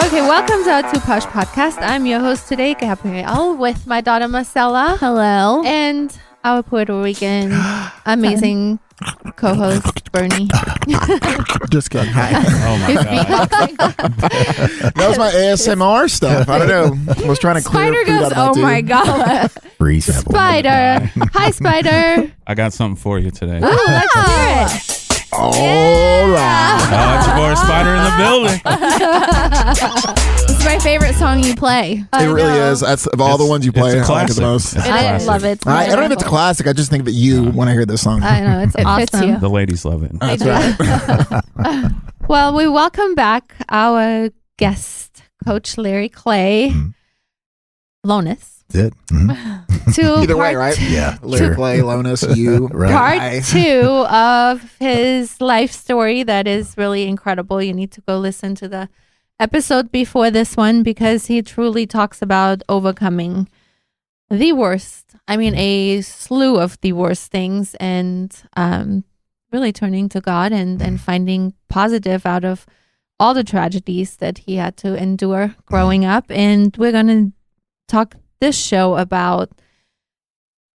Okay, welcome to our Two Posh podcast. I'm your host today, Gabrielle, with my daughter Marcella. Hello. And our Puerto Rican amazing co-host, Bernie. Just kidding. Hi. Oh my God. That was my ASMR stuff. I don't know. I was trying to clear Spider food goes, out of my oh teeth. my God. Freeze. Spider. Hi, Spider. I got something for you today. Ooh, let's hear it. All right. Oh, it's your boy Spider in the building. It's my favorite song you play. It really is. That's of all the ones you play, it's a I like it the classic. most. It's a I classic. love it. I don't know if it's a classic. I just think that you, when I hear this song. I know, it's awesome. fits you. The ladies love it. That's right. Well, we welcome back our guest, Coach Larry Clay Lonis. That's it. Mm-hmm. To Either way, part- right? Yeah. Larry Clay Lonis, you. Right. guy. Part 2 of his life story that is really incredible. You need to go listen to the episode before this one because he truly talks about overcoming the worst. I mean, a slew of the worst things and really turning to God and finding positive out of all the tragedies that he had to endure growing up. And we're going to talk this show about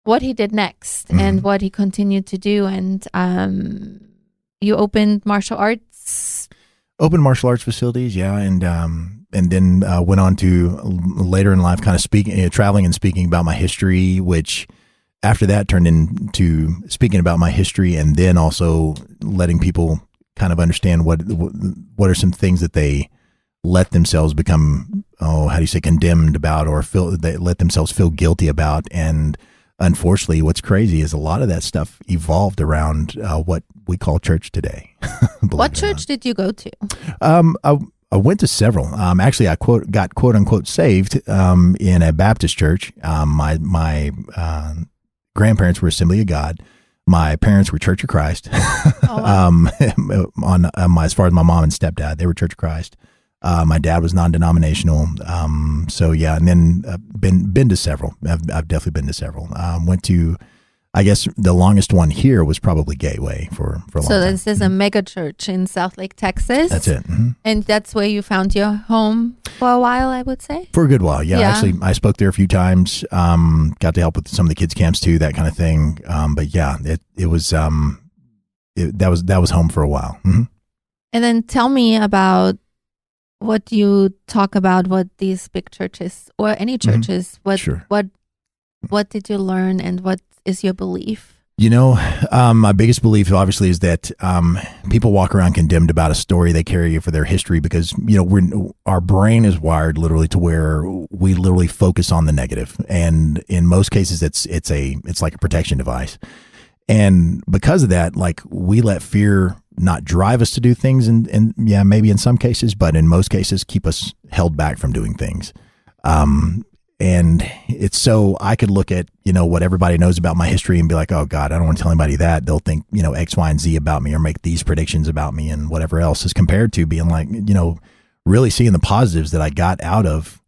what he did next and what he continued to do. And you opened martial arts. Open martial arts facilities, yeah, and then went on to later in life kind of speaking, traveling and speaking about my history, which after that turned into speaking about my history and then also letting people kind of understand what are some things that they let themselves become, how do you say, condemned about, or they let themselves feel guilty about. And unfortunately, what's crazy is a lot of that stuff evolved around what we call church today. What church did you go to? I went to several. Actually, I got quote unquote saved in a Baptist church. My grandparents were Assembly of God. My parents were Church of Christ. As far as my mom and stepdad, they were Church of Christ. My dad was non-denominational. So yeah, and then been to several. I've definitely been to several. Went to, I guess the longest one here was probably Gateway for a long time. So this is a mega church in South Lake, Texas. That's it. Mm-hmm. And that's where you found your home for a while, I would say. For a good while, yeah. Yeah. Actually, I spoke there a few times. Got to help with some of the kids' camps too, that kind of thing. But yeah, it was that was home for a while. Mm-hmm. And then tell me about what you talk about, what these big churches or any churches, Sure. what did you learn and what is your belief? You know, my biggest belief obviously is that people walk around condemned about a story they carry for their history because, you know, our brain is wired literally to where we literally focus on the negative. And in most cases, it's like a protection device. And because of that, like we let fear not drive us to do things and yeah, maybe in some cases, but in most cases keep us held back from doing things. And it's so I could look at, you know, what everybody knows about my history and be like, oh God, I don't want to tell anybody that. They'll think, you know, X, Y, and Z about me or make these predictions about me and whatever else, as compared to being like, you know, really seeing the positives that I got out of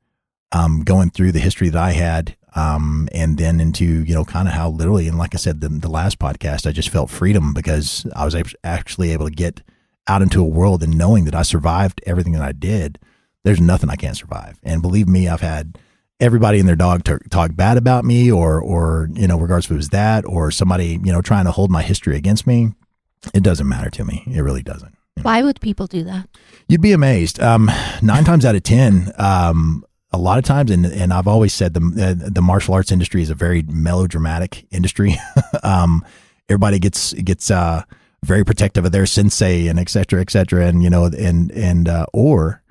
going through the history that I had. And then into, you know, kind of how literally, and like I said, the last podcast, I just felt freedom because I was actually able to get out into a world and knowing that I survived everything that I did. There's nothing I can't survive. And believe me, I've had everybody and their dog talk bad about me or, you know, regardless if it was that or somebody, you know, trying to hold my history against me. It doesn't matter to me. It really doesn't. You know? Why would people do that? You'd be amazed. 9 times out of 10, a lot of times, and I've always said the martial arts industry is a very melodramatic industry. Everybody gets very protective of their sensei and et cetera, and you know, or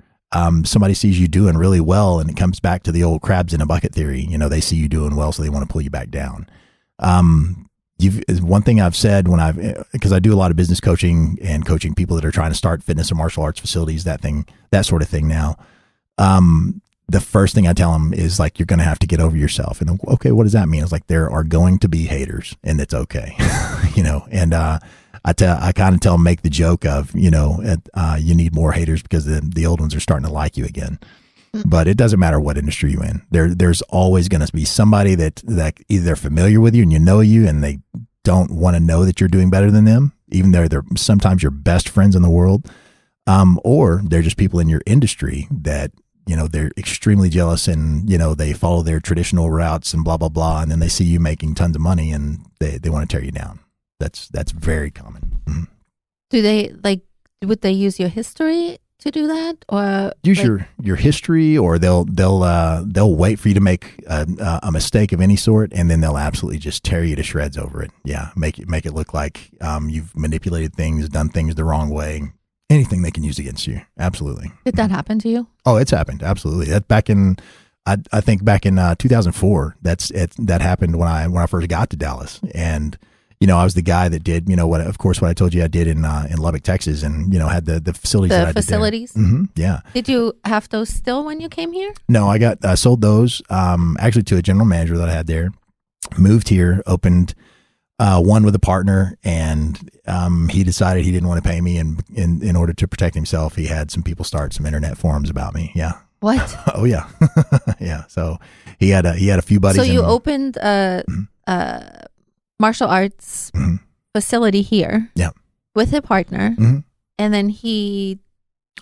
somebody sees you doing really well, and it comes back to the old crabs in a bucket theory. You know, they see you doing well, so they want to pull you back down. One thing I've said because I do a lot of business coaching and coaching people that are trying to start fitness and martial arts facilities, that sort of thing now. The first thing I tell them is like, you're going to have to get over yourself. And okay, what does that mean? It's like, there are going to be haters and it's okay. You know, and, I kind of tell them, make the joke of, you know, you need more haters because the old ones are starting to like you again. But it doesn't matter what industry you're in. There's always going to be somebody that either they're familiar with you and you know you, and they don't want to know that you're doing better than them, even though they're sometimes your best friends in the world. Or they're just people in your industry that, they're extremely jealous and, they follow their traditional routes and blah, blah, blah. And then they see you making tons of money and they want to tear you down. That's very common. Mm-hmm. Do they would they use your history to do that, or use your history, or they'll wait for you to make a mistake of any sort, and then they'll absolutely just tear you to shreds over it. Yeah, make it look like you've manipulated things, done things the wrong way, anything they can use against you. Absolutely. Did that happen to you? Oh, it's happened. Absolutely. That back in I think back in 2004. That happened when I first got to Dallas, and I was the guy that did, what I told you I did in Lubbock, Texas, and, had the facilities that I did there. The facilities? Mm-hmm, yeah. Did you have those still when you came here? No, I sold those, actually to a general manager that I had there, moved here, opened one with a partner, and he decided he didn't want to pay me. And in order to protect himself, he had some people start some internet forums about me. Yeah. What? Oh, yeah. Yeah. So he had a few buddies. So you opened martial arts facility here, with a partner, and then he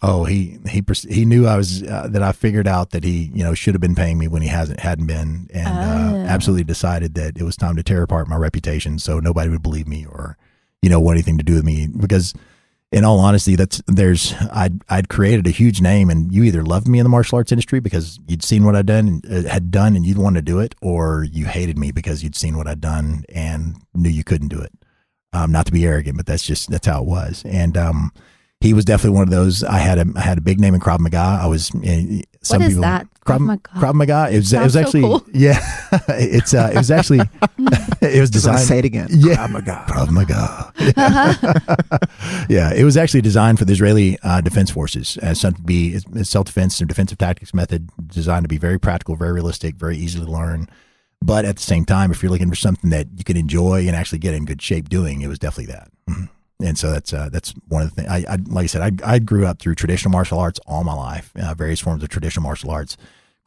knew I was that I figured out that he should have been paying me when he hadn't been, and absolutely decided that it was time to tear apart my reputation so nobody would believe me or want anything to do with me, because in all honesty, I'd created a huge name, and you either loved me in the martial arts industry because you'd seen what I'd had done and you'd want to do it, or you hated me because you'd seen what I'd done and knew you couldn't do it. Not to be arrogant, but that's how it was. And he was definitely one of those. I had a big name in Krav Maga. I was. What is that? Krav Maga. It was actually so cool. Yeah. It was actually it was designed. Say it again. Yeah. Krav Maga. Yeah, it was actually designed for the Israeli Defense Forces as something to be self-defense and defensive tactics method, designed to be very practical, very realistic, very easy to learn. But at the same time, if you're looking for something that you can enjoy and actually get in good shape doing, it was definitely that. Mm-hmm. And so that's one of the things. I like I said, I grew up through traditional martial arts all my life, various forms of traditional martial arts.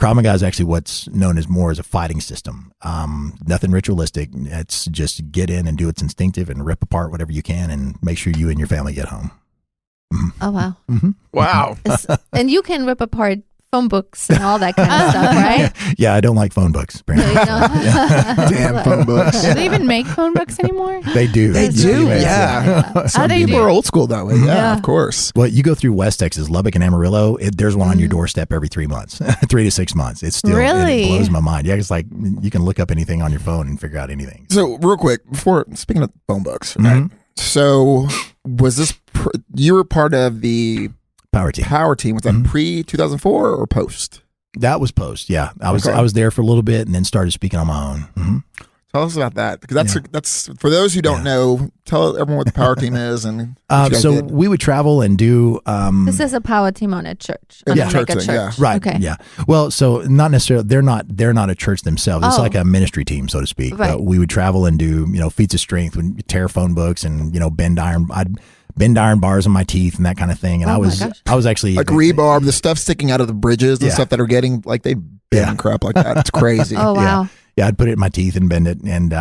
Krav Maga is actually what's known as more as a fighting system. Nothing ritualistic. It's just get in and do what's instinctive and rip apart whatever you can and make sure you and your family get home. Mm-hmm. Oh, wow. Mm-hmm. Wow. And you can rip apart phone books and all that kind of stuff, right? Yeah, I don't like phone books. Apparently. Damn phone books. Do they even make phone books anymore? They do. They do. Yeah. How they People do? are old school that way. Yeah, of course. Well, you go through West Texas, Lubbock and Amarillo. There's one on your doorstep every 3 months, 3 to 6 months. It's still Really? It blows my mind. Yeah, it's like you can look up anything on your phone and figure out anything. So real quick, before speaking of phone books, right? So was this you were part of the Power team. Power team? Was that pre 2004 or post? That was post. Yeah, I was Okay. I was there for a little bit and then started speaking on my own. Mm-hmm. Tell us about that, because that's for those who don't know. Tell everyone what the Power team is and what you guys So did. we would travel and do. This is a power team on a church. Yeah, On a church mega thing, church. yeah. Right. Okay. Yeah. Well, so not necessarily. They're not a church themselves. It's Oh. like a ministry team, so to speak. Right. But we would travel and do feats of strength, would tear phone books and bend iron. I'd bend iron bars on my teeth and that kind of thing. And Oh I my was gosh. I was actually Like rebar, the stuff sticking out of the bridges, the Yeah. stuff that are getting like they bend crap like that. It's crazy. Oh, wow. Yeah, I'd put it in my teeth and bend it and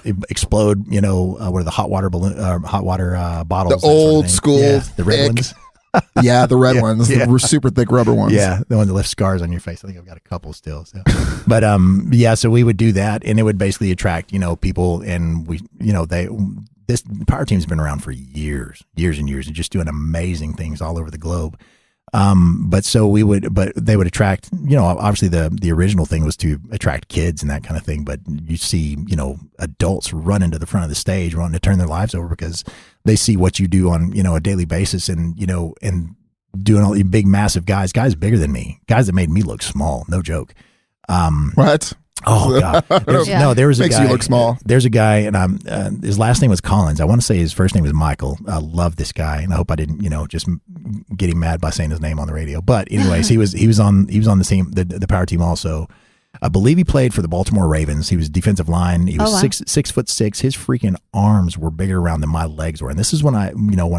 it explode. What are the hot water balloon, hot water bottles? The that sort of old thing. school, yeah, the red thick ones. Yeah, the red ones, yeah. the super thick rubber ones. Yeah, the one that left scars on your face. I think I've got a couple still. So, but yeah, so we would do that, and it would basically attract people, and this Power Team's been around for years and years, and just doing amazing things all over the globe. But they would attract, obviously the original thing was to attract kids and that kind of thing. But you see, adults run into the front of the stage wanting to turn their lives over because they see what you do on, a daily basis and doing all these big, massive guys bigger than me, guys that made me look small. No joke. What? Oh God! Yeah. No, there was a Makes guy. you look small. There's a guy, and his last name was Collins. I want to say his first name was Michael. I love this guy, and I hope I didn't, just get him mad by saying his name on the radio. But anyways, he was on the team, the Power Team also. I believe he played for the Baltimore Ravens. He was defensive line. He was 6'6". His freaking arms were bigger around than my legs were, and this is when I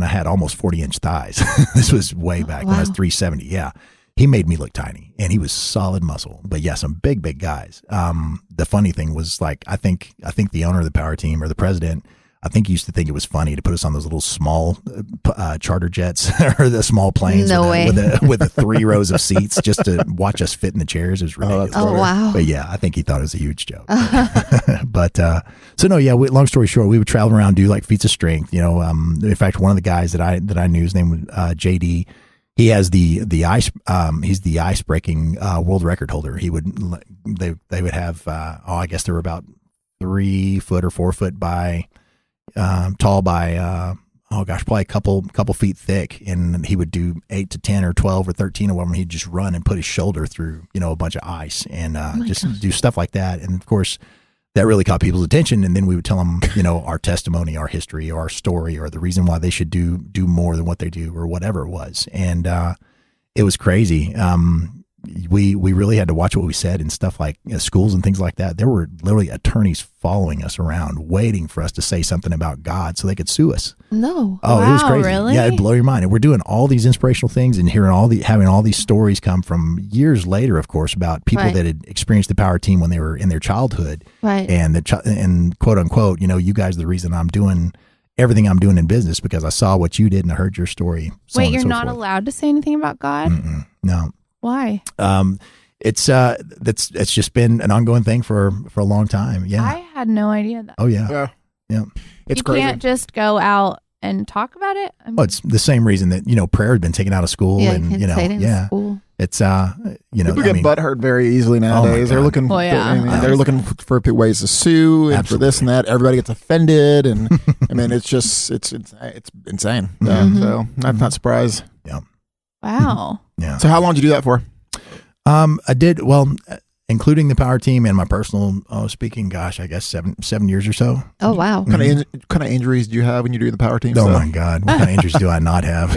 had almost 40-inch thighs. This was way back when I was 370. Yeah. He made me look tiny, and he was solid muscle. But yeah, some big guys. The funny thing was, like, I think the owner of the Power Team or the president, I think he used to think it was funny to put us on those little small charter jets or the small planes with the 3 rows of seats just to watch us fit in the chairs. It was ridiculous. Oh, wow. But yeah, I think he thought it was a huge joke. But so no, yeah. Long story short, we would travel around, do like feats of strength. In fact, one of the guys that I knew, his name was JD. He has the ice. He's the ice breaking world record holder. They would have. I guess they were about 3 foot or 4 foot by tall by probably a couple feet thick, and he would do 8 to 10 or 12 or 13 of them. He'd just run and put his shoulder through a bunch of ice and do stuff like that. And of course, that really caught people's attention. And then we would tell them, our testimony, our history, or our story, or the reason why they should do more than what they do, or whatever it was. And it was crazy. We really had to watch what we said and stuff like schools and things like that. There were literally attorneys following us around, waiting for us to say something about God so they could sue us. No. Oh, wow, it was crazy. Really? Yeah, it'd blow your mind. And we're doing all these inspirational things and having all these stories come from years later, of course, about people that had experienced the power team when they were in their childhood. Right. And quote unquote, you guys are the reason I'm doing everything I'm doing in business because I saw what you did and I heard your story. Wait, you're not allowed to say anything about God? No. Why? It's just been an ongoing thing for a long time. Yeah. I had no idea that. Oh yeah. Yeah. It's you crazy. can't just go out and talk about it. Well, it's the same reason that prayer has been taken out of school, and say it in school. it's People get butthurt very easily nowadays. They're looking. Well, yeah. They're looking for ways to sue and for this and that. Everybody gets offended, and it's just it's insane. So I'm not surprised. Yeah. Wow. Yeah. So how long did you do that for? I did including the power team and my personal speaking. Gosh, I guess 7 years or so. Oh wow. What kind of injuries do you have when you do the power team? Oh my God, what kind of injuries do I not have?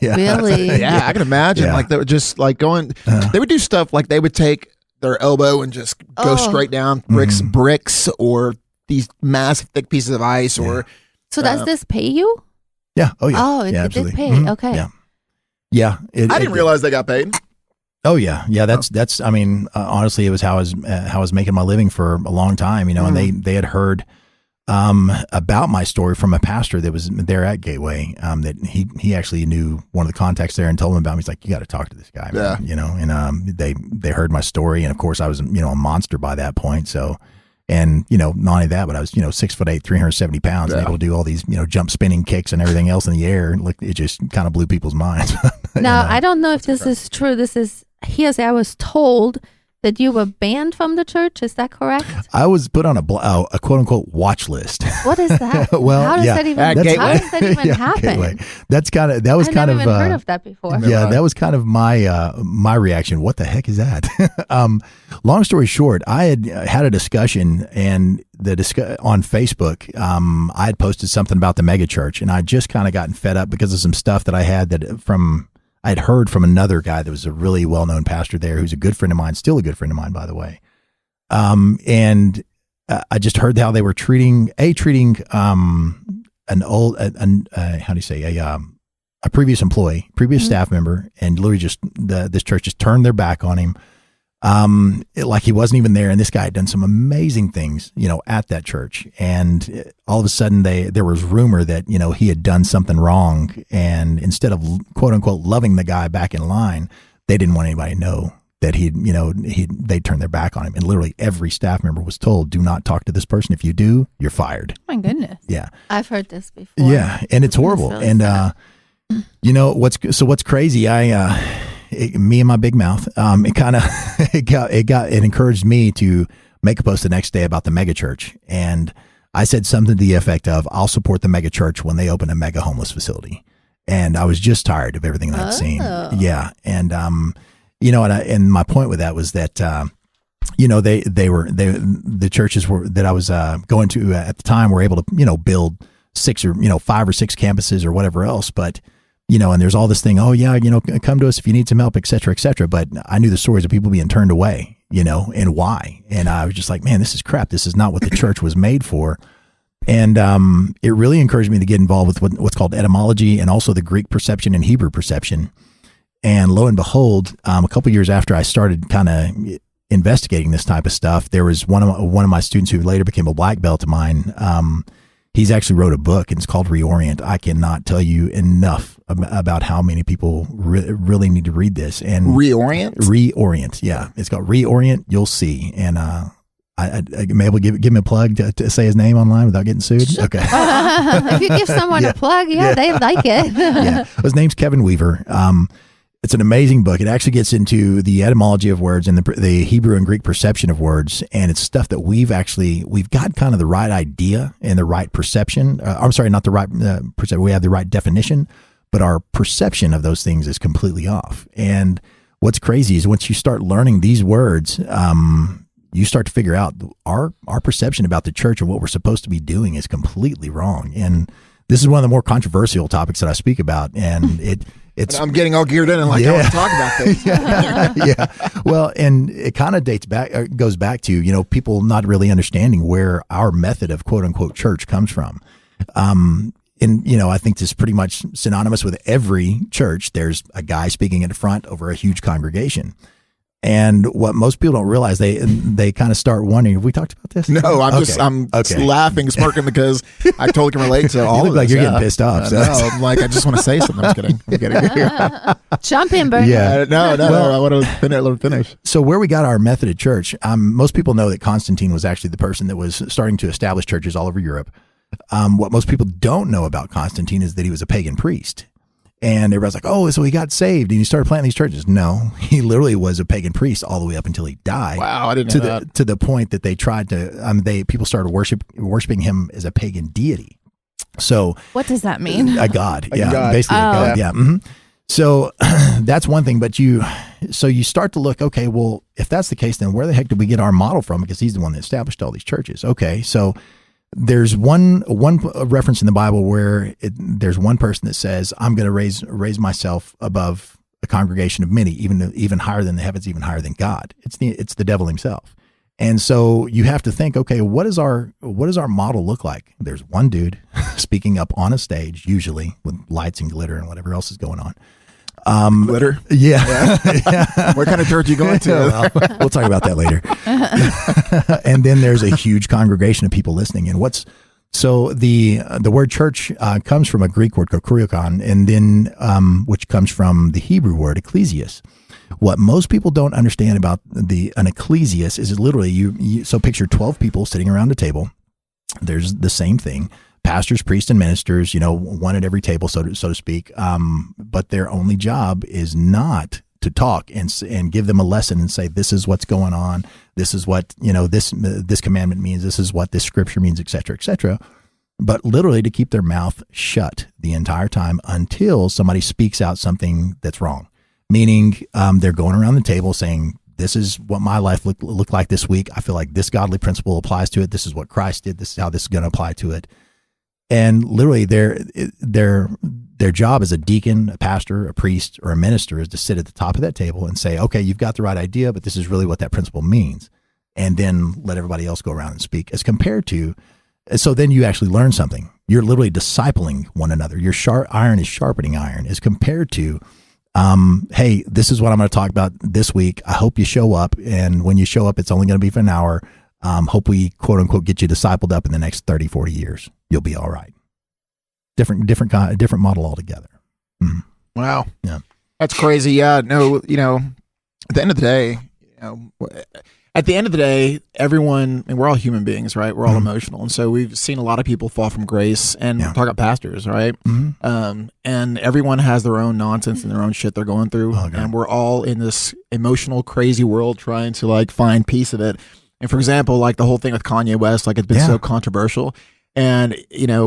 Yeah. Really? Yeah, I can imagine. Yeah. Like they would just like going. They would do stuff like they would take their elbow and just go straight down bricks or these massive thick pieces of ice or. So does this pay you? Yeah. Oh yeah. Oh, it yeah, did absolutely. pay. Okay. Yeah. Yeah. I didn't realize they got paid. Oh yeah, yeah. That's. I mean, honestly, it was how I was making my living for a long time. And they had heard about my story from a pastor that was there at Gateway. That he actually knew one of the contacts there and told him about me. He's like, you got to talk to this guy, man. And they heard my story, and of course, I was a monster by that point. So. And, not only that, but I was, 6'8", 370 pounds, and able to do all these, jump spinning kicks and everything else in the air. Like, it just kind of blew people's minds. Now, I don't know if this is true. I was told that you were banned from the church. Is that correct? I was put on a quote unquote watch list. What is that? Well, how does that even happen? Gateway. That was I've kind never of even heard of that before. Yeah, that was kind of my reaction. What the heck is that? Long story short, I had a discussion and on Facebook. I had posted something about the mega church, and I just kind of gotten fed up because of some stuff that I had I'd heard from another guy that was a really well-known pastor there, who's a good friend of mine, still a good friend of mine, by the way. And I just heard how they were treating an old, how do you say, a previous employee, previous staff member, and literally just this church just turned their back on him. Like he wasn't even there. And this guy had done some amazing things, at that church. And all of a sudden there was rumor that, he had done something wrong. And instead of quote unquote loving the guy back in line, they didn't want anybody to know that they turned their back on him. And literally every staff member was told, do not talk to this person. If you do, you're fired. My goodness. Yeah. I've heard this before. Yeah. And it's horrible. Really and, what's crazy, me and my big mouth, it encouraged me to make a post the next day about the mega church. And I said something to the effect of, I'll support the mega church when they open a mega homeless facility. And I was just tired of everything that I'd seen. Yeah. And, and my point with that was that, the churches that I was going to at the time were able to, build 5 or 6 campuses or whatever else. But, and there's all this thing, come to us if you need some help, et cetera, et cetera. But I knew the stories of people being turned away, and why. And I was just like, man, this is crap. This is not what the church was made for. And it really encouraged me to get involved with what's called etymology and also the Greek perception and Hebrew perception. And lo and behold, a couple of years after I started kind of investigating this type of stuff, there was one of my students who later became a black belt of mine. He's actually wrote a book, and it's called Reorient. I cannot tell you enough about how many people really need to read this. And Reorient, yeah. It's called Reorient. You'll see. And I may able to give him a plug to say his name online without getting sued? Okay. If you give someone a plug, they like it. Yeah. His name's Kevin Weaver. It's an amazing book. It actually gets into the etymology of words and the Hebrew and Greek perception of words. And it's stuff that we've got kind of the right idea and the right perception. I'm sorry, not the right perception. We have the right definition, but our perception of those things is completely off. And what's crazy is once you start learning these words, you start to figure out our perception about the church and what we're supposed to be doing is completely wrong. And this is one of the more controversial topics that I speak about. And it's I'm getting all geared in and I want to talk about this. Yeah. Well, and it kind of goes back to, people not really understanding where our method of quote unquote church comes from. And, I think this is pretty much synonymous with every church. There's a guy speaking at the front over a huge congregation. And what most people don't realize, they kind of start wondering, have we talked about this? No, I'm laughing, smirking because I totally can relate to all of this. Like you're getting pissed off. No, I'm like, I just want to say something. I'm kidding. Jump in, Bert. Yeah. No, I want to finish. So where we got our method at church, most people know that Constantine was actually the person that was starting to establish churches all over Europe. What most people don't know about Constantine is that he was a pagan priest. And everybody's like, oh, so he got saved and he started planting these churches. No, he literally was a pagan priest all the way up until he died. Wow, I didn't know that. To the point that they tried to, people started worshiping him as a pagan deity. So what does that mean? A god. Yeah, God. Basically a god. Yeah. Mm-hmm. So that's one thing. But you start to look, okay, well, if that's the case, then where the heck did we get our model from? Because he's the one that established all these churches. Okay, so there's one reference in the Bible where there's one person that says, I'm going to raise myself above a congregation of many, even higher than the heavens, even higher than God. It's the devil himself. And so you have to think, okay, what does our model look like? There's one dude speaking up on a stage, usually with lights and glitter and whatever else is going on. Glitter? Yeah. What kind of church are you going to? Well, we'll talk about that later. And then there's a huge congregation of people listening. And the word church comes from a Greek word called kuriokon, and then which comes from the Hebrew word ecclesias. What most people don't understand about an ecclesias is literally so picture 12 people sitting around a table. There's the same thing. Pastors, priests, and ministers, one at every table, so to speak. But their only job is not to talk and give them a lesson and say, this is what's going on. This is what, this commandment means. This is what this scripture means, et cetera, et cetera. But literally to keep their mouth shut the entire time until somebody speaks out something that's wrong. Meaning they're going around the table saying, this is what my life looked like this week. I feel like this godly principle applies to it. This is what Christ did. This is how this is going to apply to it. And literally their job as a deacon, a pastor, a priest, or a minister is to sit at the top of that table and say, okay, you've got the right idea, but this is really what that principle means. And then let everybody else go around and speak, as compared to, so then you actually learn something. You're literally discipling one another. Your iron is sharpening iron, as compared to, hey, this is what I'm going to talk about this week. I hope you show up. And when you show up, it's only going to be for an hour. Hope we, quote unquote, get you discipled up in the next 30, 40 years. You'll be all right. Different model altogether. Mm. Wow. Yeah. That's crazy. Yeah. No, at the end of the day, everyone, and we're all human beings, right? We're all emotional. And so we've seen a lot of people fall from grace, and talk about pastors, right? Mm-hmm. And everyone has their own nonsense and their own shit they're going through. Okay. And we're all in this emotional, crazy world trying to find peace of it. And for example, the whole thing with Kanye West, it's been so controversial. And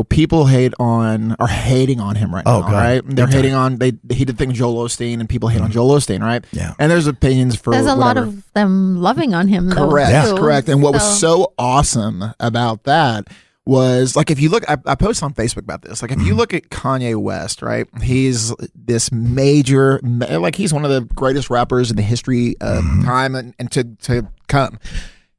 people are hating on him right now, right? They're hating on he did thing with Joel Osteen, and people hate on Joel Osteen, right? Yeah. And there's opinions for there's a whatever. lot of them loving on him. Correct, though, correct. And what was so awesome about that was if you look, I posted on Facebook about this. If you look at Kanye West, right? He's this major, he's one of the greatest rappers in the history of time and to come.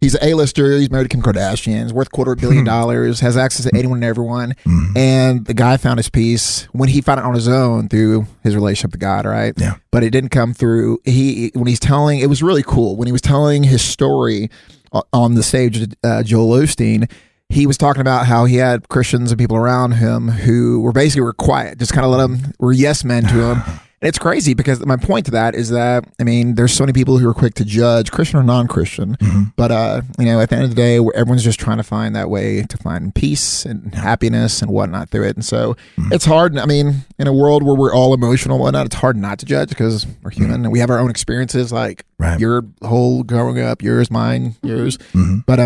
He's an A-lister. He's married to Kim Kardashian. He's worth $250 million. Has access to anyone and everyone. And the guy found his peace when he found it on his own through his relationship to God, right? Yeah. But it didn't come through. It was really cool when he was telling his story on the stage of Joel Osteen. he was talking about how he had Christians and people around him who were quiet, just kind of were yes men to him. And it's crazy because my point to that is that, I mean, there's so many people who are quick to judge, Christian or non-Christian, but, at the end of the day, everyone's just trying to find that way to find peace and happiness and whatnot through it. And so it's hard. I mean, in a world where we're all emotional and whatnot, it's hard not to judge because we're human and we have our own experiences, like your whole growing up, yours, mine, yours. But,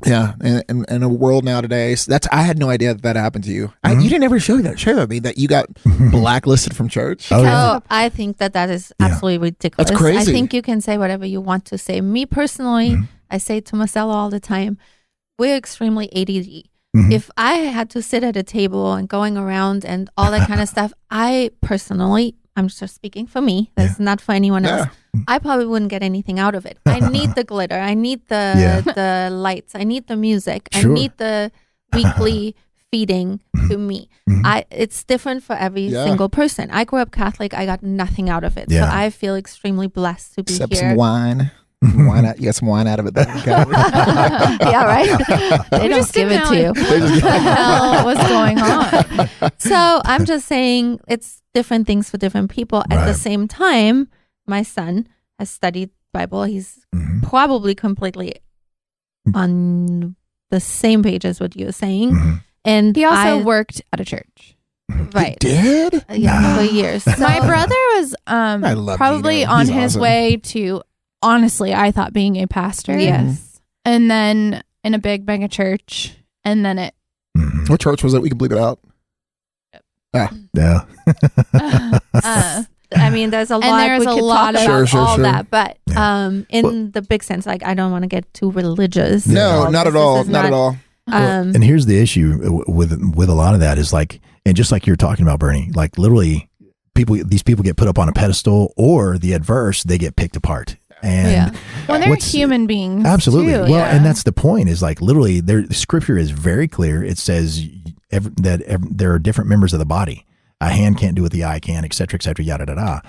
yeah, in a world now today, I had no idea that happened to you. You didn't ever share that with me, that you got blacklisted from church. I think that is absolutely ridiculous. That's crazy. I think you can say whatever you want to say. Me personally, I say to Marcelo all the time, we're extremely ADD. If I had to sit at a table and going around and all that kind of stuff, I personally, I'm just speaking for me, that's not for anyone else, I probably wouldn't get anything out of it. I need the glitter. I need the lights. I need the music. I need the weekly feeding to me. It's different for every single person. I grew up Catholic. I got nothing out of it. So I feel extremely blessed to be Except here. some wine. Wine out, you got some wine out of it. Yeah, right? They don't give it to you. What the hell was going on? So I'm just saying it's different things for different people. At the same time, my son has studied Bible. He's probably completely on the same page as what you're saying. And He also worked at a church. Right. You did? Yeah, for years. So, My brother was I love probably Gino. on He's his awesome. way to, honestly, I thought being a pastor. Yes. And then in a big mega church. And then it. What church was it? We can bleep it out. Yeah. I mean, there's a lot. there's We a could lot talk of- about Sure, all sure. that, but in Well- the big sense, like I don't want to get too religious. No, So not this at all. is Not at all. And here's the issue with a lot of that is like, and just like you're talking about, Bernie, like literally these people get put up on a pedestal, or the adverse, they get picked apart. And Well, they're human beings. absolutely. Too, Well, and that's the point is like literally the scripture is very clear. It says there are different members of the body. A hand can't do what the eye can, et cetera, yada, da, da.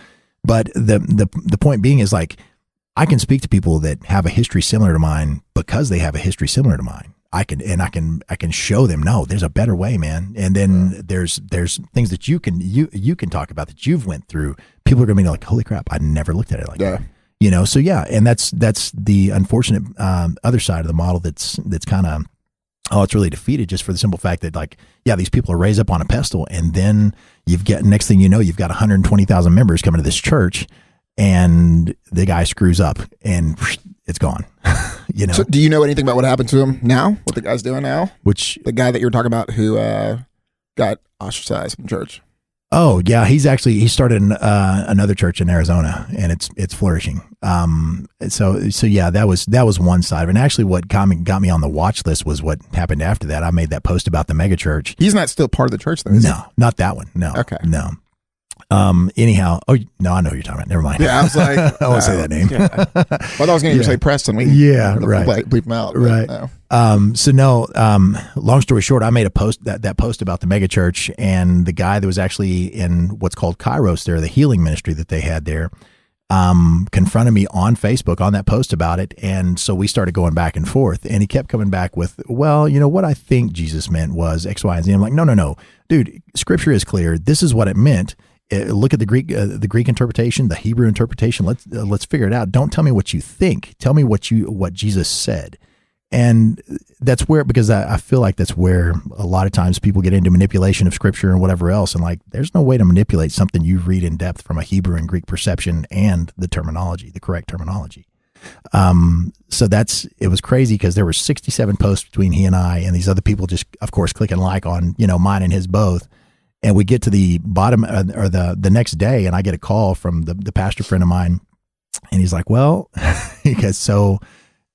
But the point being is like, I can speak to people that have a history similar to mine because they have a history similar to mine. I can show them, no, there's a better way, man. And then there's things that you can talk about that you've went through. People are gonna be like, holy crap, I never looked at it like that. You know, so yeah, and that's the unfortunate other side of the model that's kind of it's really defeated just for the simple fact that like, yeah, these people are raised up on a pedestal, and then next thing you know, you've got 120,000 members coming to this church, and the guy screws up and it's gone. You know. So do you know anything about what happened to him now? What the guy's doing now? Which the guy that you were talking about who got ostracized from church? Oh yeah, he started another church in Arizona, and it's flourishing. So yeah, that was one side of it. And actually, what got me on the watch list was what happened after that. I made that post about the mega church. He's not still part of the church, though. Is No, not that one. No. Okay. No. Anyhow, no, I know who you're talking about. Never mind. Yeah, I was like, I won't say that name. Yeah. Well, I was going to say Preston. Right. Bleep him out. Right. No. So no, long story short, I made a post that post about the mega church, and the guy that was actually in what's called Kairos there, the healing ministry that they had there, confronted me on Facebook on that post about it. And so we started going back and forth, and he kept coming back with, well, you know, what I think Jesus meant was X, Y, and Z. I'm like, no, dude, scripture is clear. This is what it meant. Look at the Greek interpretation, the Hebrew interpretation. Let's figure it out. Don't tell me what you think. Tell me what Jesus said. And that's where, because I feel like that's where a lot of times people get into manipulation of scripture and whatever else. And like, there's no way to manipulate something you read in depth from a Hebrew and Greek perception and the terminology, the correct terminology. So it was crazy because there were 67 posts between he and I, and these other people just, of course, clicking like on, mine and his both. And we get to the bottom or the next day, and I get a call from the pastor friend of mine, and he's like, well, he goes, so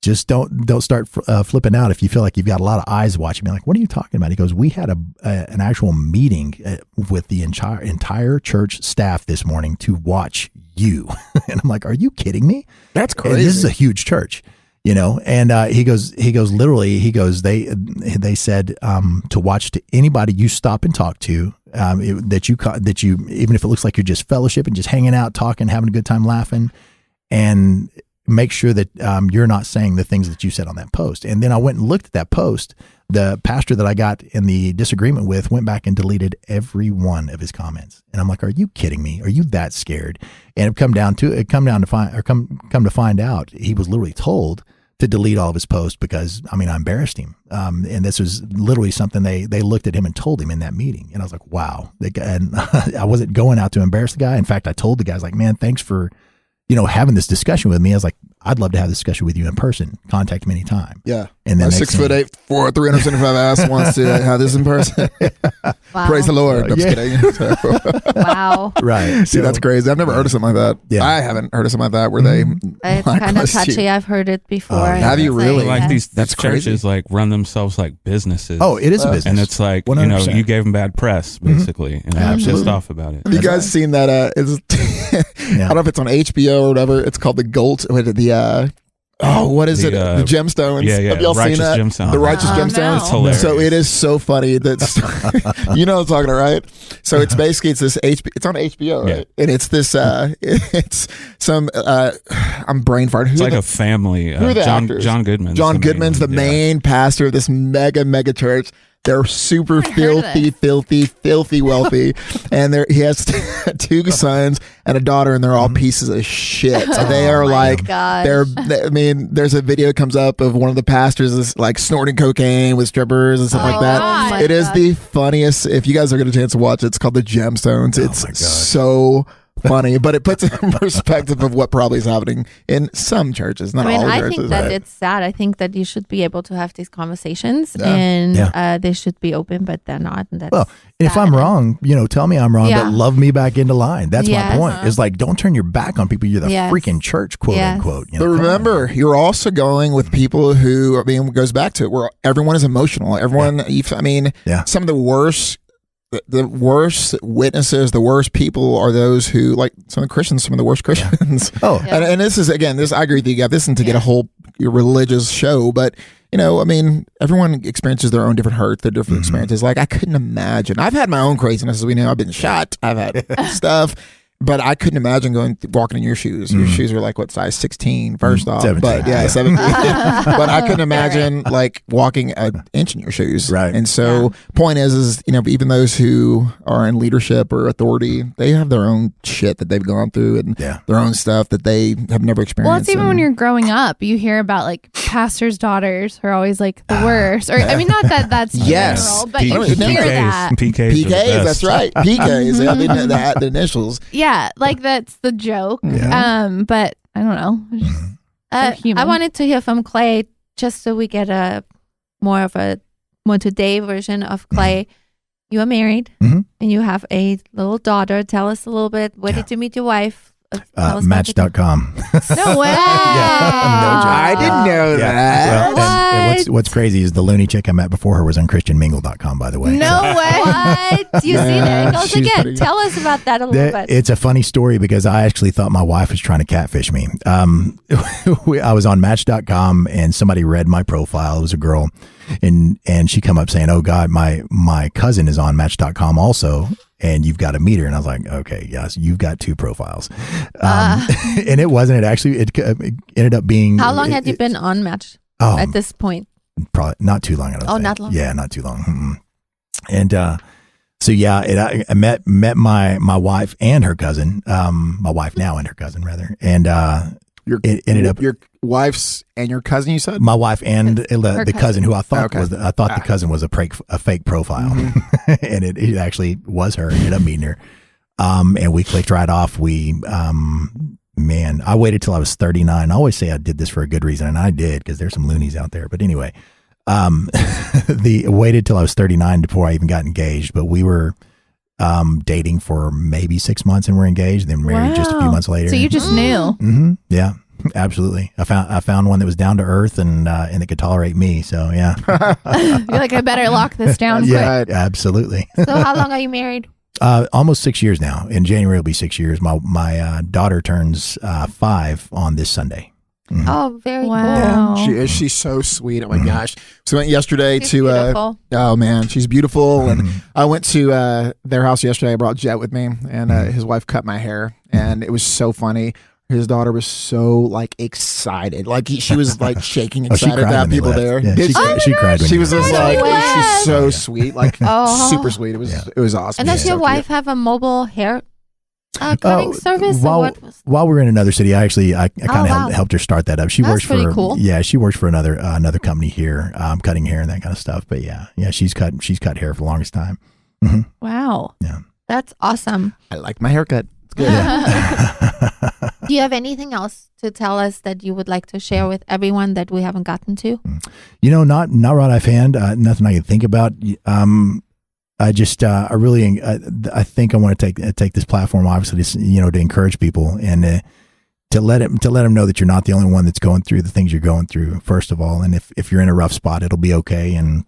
just don't start flipping out if you feel like you've got a lot of eyes watching me. I'm like, what are you talking about? He goes, we had an actual meeting with the entire church staff this morning to watch you. And I'm like, are you kidding me? That's crazy. And this is a huge church. And he goes, they said, to watch to anybody you stop and talk to, that you, even if it looks like you're just fellowshipping, just hanging out, talking, having a good time, laughing. And make sure that you're not saying the things that you said on that post. And then I went and looked at that post. The pastor that I got in the disagreement with went back and deleted every one of his comments. And I'm like, are you kidding me? Are you that scared? And come to find out, he was literally told to delete all of his posts because, I embarrassed him. And this was literally something they looked at him and told him in that meeting. And I was like, wow. And I wasn't going out to embarrass the guy. In fact, I told the guy, I was like, man, thanks for, having this discussion with me. I was like, I'd love to have this discussion with you in person. Contact me anytime. Yeah. And then 6'8", 375 ass wants to have this in person. Wow. Praise the Lord. I'm just kidding. Wow. Right. See, that's crazy. I've never heard of something like that. Yeah. I haven't heard of something like that where they. It's kind of touchy. I've heard it before. Have you really? Like these That's churches like run themselves like businesses. Oh, it is a business. And it's like, 100%. you gave them bad press, basically. And I'm pissed off about it. Have you guys seen that? I don't know if it's on HBO or whatever. It's called The Gold. What is it? The Gemstones. Yeah. Have y'all Righteous seen that? Gemstones. The Righteous Gemstones. No. It's hilarious. So it is so funny that you know what I'm talking about, right? So it's basically it's on HBO, right? Yeah. And it's this it's some I'm brain farting. It's like a family. Who are the actors? John Goodman. John Goodman's the main pastor of this mega church. They're super filthy wealthy, and he has 2 sons and a daughter, and they're all pieces of shit. They are like, there's a video that comes up of one of the pastors is like snorting cocaine with strippers and stuff like that. God. It is the funniest. If you guys are getting a chance to watch it, it's called The Gemstones. It's so funny, but it puts it in perspective of what probably is happening in some churches, not all I churches. think that right? it's sad. I think that you should be able to have these conversations and they should be open, but they're not. And that's Well, if I'm wrong, tell me I'm wrong, but love me back into line. That's my point. Is like, don't turn your back on people. You're the freaking church, quote unquote. But remember, you're also going with people who, it goes back to it, where everyone is emotional. Everyone, some of the worst witnesses, the worst people are those who, like some of the Christians, some of the worst Christians. And this is, again, I agree with you, Gav. This isn't to get a whole religious show, but everyone experiences their own different hurt, their different experiences. Like, I couldn't imagine. I've had my own craziness, as we know. I've been shot. I've had stuff. But I couldn't imagine walking in your shoes. Your shoes are like, what, size 16, first off. 17. But 17. But I couldn't imagine like walking an inch in your shoes. Right. And so point is, even those who are in leadership or authority, they have their own shit that they've gone through and their own stuff that they have never experienced. Well, it's even when you're growing up, you hear about like pastors' daughters are always like the worst. Or not that that's general, but you hear that. PKs, that's right. PKs, the initials. Yeah, like that's the joke. Yeah. But I don't know. I wanted to hear from Clay just so we get a more today version of Clay. You are married and you have a little daughter. Tell us a little bit. Where did you meet your wife? Match.com. No way. I didn't know that. Well, and what's crazy is the loony chick I met before her was on ChristianMingle.com, by the way. No way. What? You see there it goes she's again. pretty- Tell us about that a little bit. It's a funny story because I actually thought my wife was trying to catfish me. I was on Match.com and somebody read my profile. It was a girl, and she come up saying, "Oh God, my cousin is on Match.com also, and you've got to meet her." And I was like, "Okay, yes, you've got 2 profiles." And it wasn't. It ended up being. How long had you been on Match at this point? Probably not too long. I don't think. Not long. Yeah, not too long. And so I met my wife and her cousin. My wife now and her cousin rather, and it ended up your wife's and your cousin. You said my wife and the cousin who I thought the cousin was a fake profile, and it actually was her. I ended up meeting her, and we clicked right off. I waited till I was 39. I always say I did this for a good reason, and I did because there's some loonies out there. But anyway, waited till I was 39 before I even got engaged. But we were dating for maybe 6 months and we're engaged, then married just a few months later. So you just knew. Yeah, absolutely. I found one that was down to earth and that could tolerate me. So yeah. You're like, I better lock this down quick. Yeah, absolutely. So how long are you married? Almost 6 years now. In January, it'll be 6 years. My daughter turns 5 on this Sunday. Mm-hmm. Oh, very wow. cool. She's so sweet. Oh my gosh. So I went yesterday She's to beautiful. Oh man, she's beautiful. And I went to their house yesterday. I brought Jet with me, and his wife cut my hair, and it was so funny. his daughter was so like excited, like she was like shaking she excited cried to have when they people left. there. Yeah, she cried. When She you was left. just like, way. she's so sweet, like super sweet. It was awesome. And does Yeah. your So wife have a mobile hair cutting service? Or what was While we were in another city, I kind of helped her start that up. She That's works pretty for cool. she works for another company here, cutting hair and that kind of stuff. But yeah, she's cut hair for the longest time. Mm-hmm. Wow. Yeah, That's awesome. I like my haircut. It's good. Do you have anything else to tell us that you would like to share with everyone that we haven't gotten to? Not right offhand. Nothing I can think about. I just I really I think I want to take this platform, obviously, to encourage people and to let them know that you're not the only one that's going through the things you're going through, first of all. And if you're in a rough spot, it'll be okay. And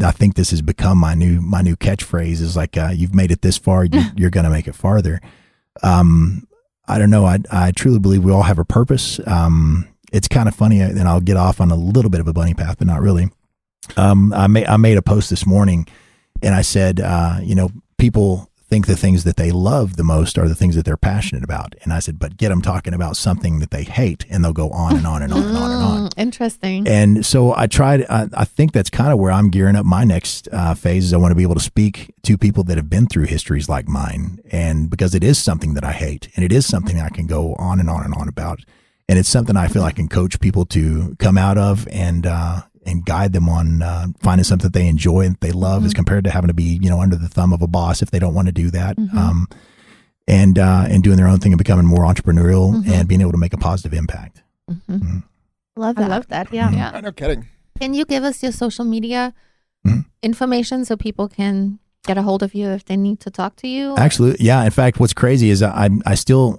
I think this has become my new catchphrase is like, you've made it this far, you're going to make it farther. I don't know. I truly believe we all have a purpose. It's kind of funny, and I'll get off on a little bit of a bunny path, but not really. I made a post this morning, and I said, people think the things that they love the most are the things that they're passionate about. And I said, but get them talking about something that they hate, and they'll go on and on and on and on and on. Interesting. And so I tried, I think that's kind of where I'm gearing up my next phase is I want to be able to speak to people that have been through histories like mine. And because it is something that I hate, and it is something I can go on and on and on about. And it's something I feel I can coach people to come out of and guide them on finding something that they enjoy and they love, as compared to having to be, under the thumb of a boss if they don't want to do that. And doing their own thing and becoming more entrepreneurial and being able to make a positive impact. Love that. I love that. Yeah. Yeah. No kidding. Can you give us your social media information so people can get a hold of you if they need to talk to you? Actually, yeah. In fact, what's crazy is I taught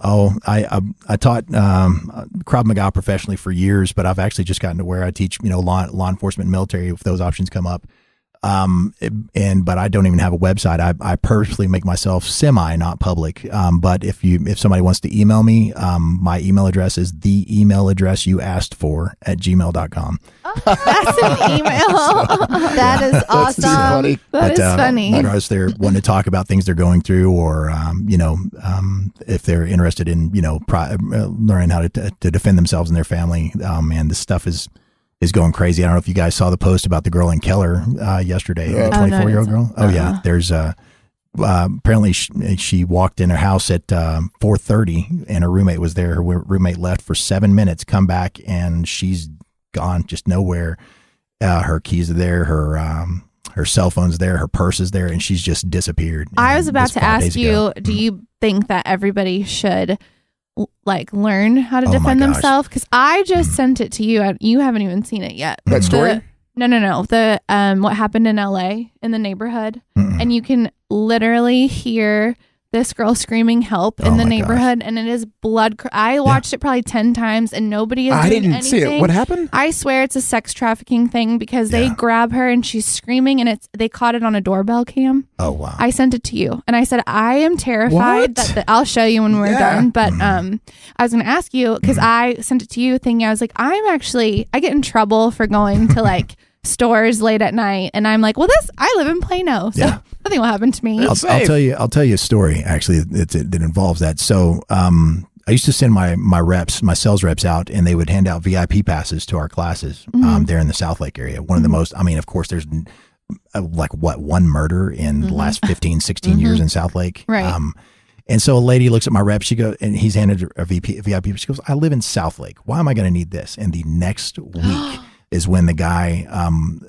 Krav Maga professionally for years, but I've actually just gotten to where I teach, law enforcement and military if those options come up. But I don't even have a website. I purposely make myself not public. But if somebody wants to email me, my email address is the email address you asked for @gmail.com. That's an email. That is awesome. funny. That is funny. Regardless, they're wanting to talk about things they're going through, or if they're interested in learning how to defend themselves and their family. And this stuff is going crazy. I don't know if you guys saw the post about the girl in Keller yesterday, the 24-year-old girl. Oh yeah, there's apparently she walked in her house at 4:30, and her roommate was there. Her roommate left for 7 minutes, come back, and she's gone, just nowhere. Her keys are there, her cell phone's there, her purse is there, and she's just disappeared. I was about to ask you, do you think that everybody should learn how to defend themselves? Because I just sent it to you. You haven't even seen it yet. That story? No. The what happened in LA in the neighborhood, and you can literally hear this girl screaming help in the neighborhood, and it is blood. I watched it probably 10 times, and nobody is doing anything. I didn't see it. What happened? I swear it's a sex trafficking thing because they grab her and she's screaming, and they caught it on a doorbell cam. Oh wow! I sent it to you, and I said I am terrified that I'll show you when we're done. But I was going to ask you because I sent it to you, thinking I was like, I get in trouble for going to stores late at night, and I'm like, well, I live in Plano, so nothing will happen to me. I'll tell you a story actually that involves that. So I used to send my sales reps out, and they would hand out VIP passes to our classes there in the South Lake area. One of the most, of course, there's one murder in the last 15, 16 years in South Lake. Right. And so a lady looks at my rep, she goes, and he's handed her a VIP. She goes, I live in South Lake. Why am I going to need this? And the next week is when the guy,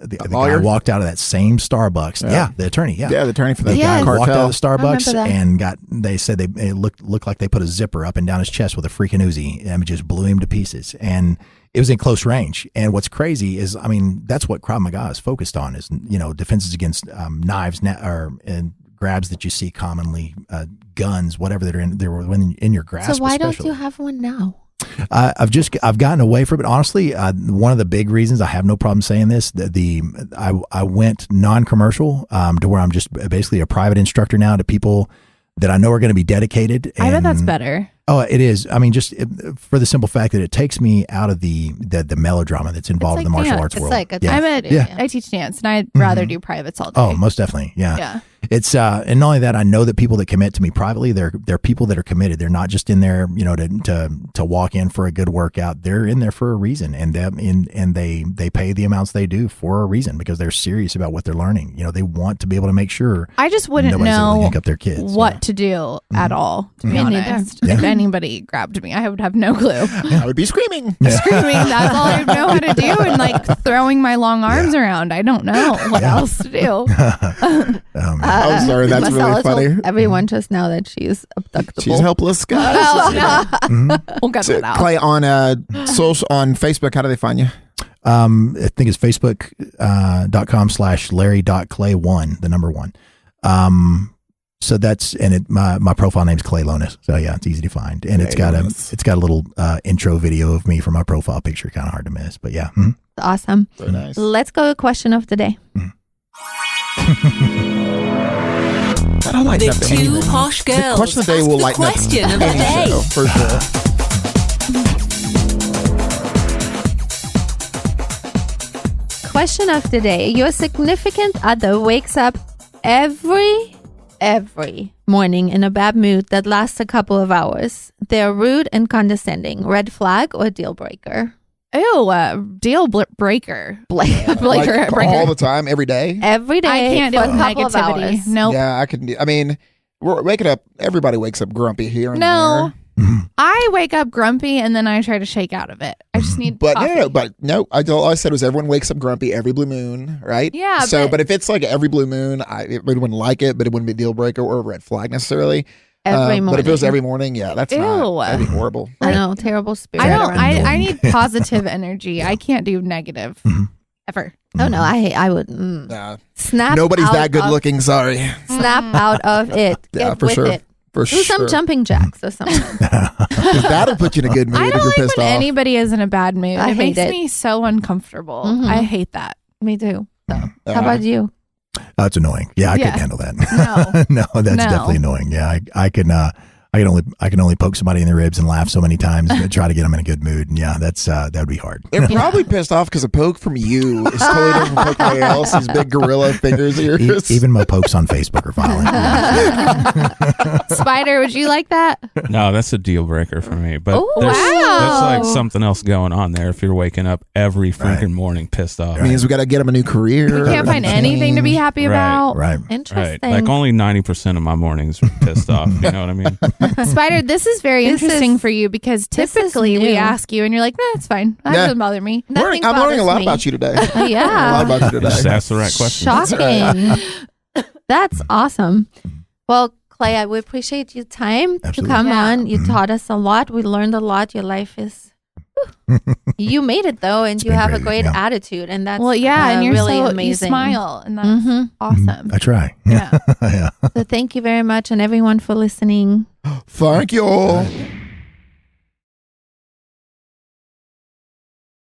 the guy walked out of that same Starbucks. Yeah, the attorney. Yeah, the attorney for the guy cartel. walked out of the Starbucks and they said it looked like they put a zipper up and down his chest with a freaking Uzi and just blew him to pieces. And it was in close range. And what's crazy is, that's what Krav Maga is focused on, is defenses against knives and grabs that you see commonly, guns, whatever they're in your grasp. So why especially. don't you have one now? I've gotten away from it. Honestly, one of the big reasons, I have no problem saying this, I went non-commercial to where I'm just basically a private instructor now to people that I know are going to be dedicated. I bet that's better. Oh, it is. I mean, just for the simple fact that it takes me out of the melodrama that's involved in the martial arts world. It's like I teach dance, and I'd rather do privates all day. Oh, most definitely. Yeah. It's and not only that, I know that people that commit to me privately, they're people that are committed. They're not just in there, to walk in for a good workout. They're in there for a reason, and they pay the amounts they do for a reason because they're serious about what they're learning. They want to be able to make sure. I just wouldn't know up their kids, what to do at all. To be honest, if anybody grabbed me, I would have no clue. I would be screaming. Screaming. That's all I know how to do, and like throwing my long arms around. I don't know what else to do. I'm sorry, that's really funny. Everyone just now that she's abductable. She's helpless, guys. We'll cut that out. Clay, on on Facebook, how do they find you? I think it's facebook.com/Larry.Clay1, the number 1. So that's, and my profile name's Clay Lonis. So yeah, it's easy to find. And it's got a little intro video of me for my profile picture, kind of hard to miss, but yeah. Awesome. Very nice. Let's go to question of the day. I don't like the that. two posh girls. The question of the day will lighten up question of the any day. show, for sure. Question of the day. Your significant other wakes up every morning in a bad mood that lasts a couple of hours. They're rude and condescending. Red flag or deal breaker? Ew, deal breaker. Breaker. All the time, every day? Every day. I can't do for a couple of negativity. hours. Nope. Yeah, I can do. I mean, we're waking up. Everybody wakes up grumpy here and No. there. I wake up grumpy and then I try to shake out of it. I just need coffee. No. All I said was everyone wakes up grumpy every blue moon, right? Yeah. So, but if it's like every blue moon, it wouldn't like it, but it wouldn't be a deal breaker or a red flag necessarily. Every morning. But if it was every morning, yeah, that's Ew. that'd be horrible. I know, terrible spirit. I need positive energy. I can't do negative ever. Oh no, I would snap. Nobody's out that good of- looking. Sorry. Snap out of it. Yeah, Get for with sure. it. For Do sure. some jumping jacks or something. 'Cause that'll put you in a good mood I if don't you're like pissed when off. anybody is in a bad mood. I It hate makes it. me so uncomfortable. Mhm. I hate that. Me too. Yeah. How about you? It's annoying. Yeah, I Yeah. couldn't handle that. No. No, that's definitely annoying. Yeah, I can only poke somebody in the ribs and laugh so many times and try to get them in a good mood. And yeah, that'd be hard. They're probably pissed off because a poke from you is totally different from poke anybody else. These big gorilla fingers of yours. Even my pokes on Facebook are violent. Spider, would you like that? No, that's a deal breaker for me. But Oh, there's wow. like something else going on there if you're waking up every freaking morning pissed off. It means we got to get him a new career. Can't find anything to be happy Right. about. Right. Interesting. Right. Like only 90% of my mornings are pissed off. You know what I mean? Spider, this is very This interesting is- for you because this is typically we new. ask you and you're like, no, it's fine. That Yeah. doesn't bother me. Nothing I'm learning a bothers lot me. about you today. Yeah. A lot about you Just today. ask the right question. Shocking. That's awesome. Well, Clay, we appreciate your time to Absolutely. come Yeah. on. You taught us a lot. We learned a lot. Your life is. You made it though, and you been have a great, great yeah. attitude, and that's Well, yeah, and you're really so amazing. you smile, and that's Mhm. awesome. I try. Yeah. Yeah. So thank you very much, and everyone for listening. Thank you all.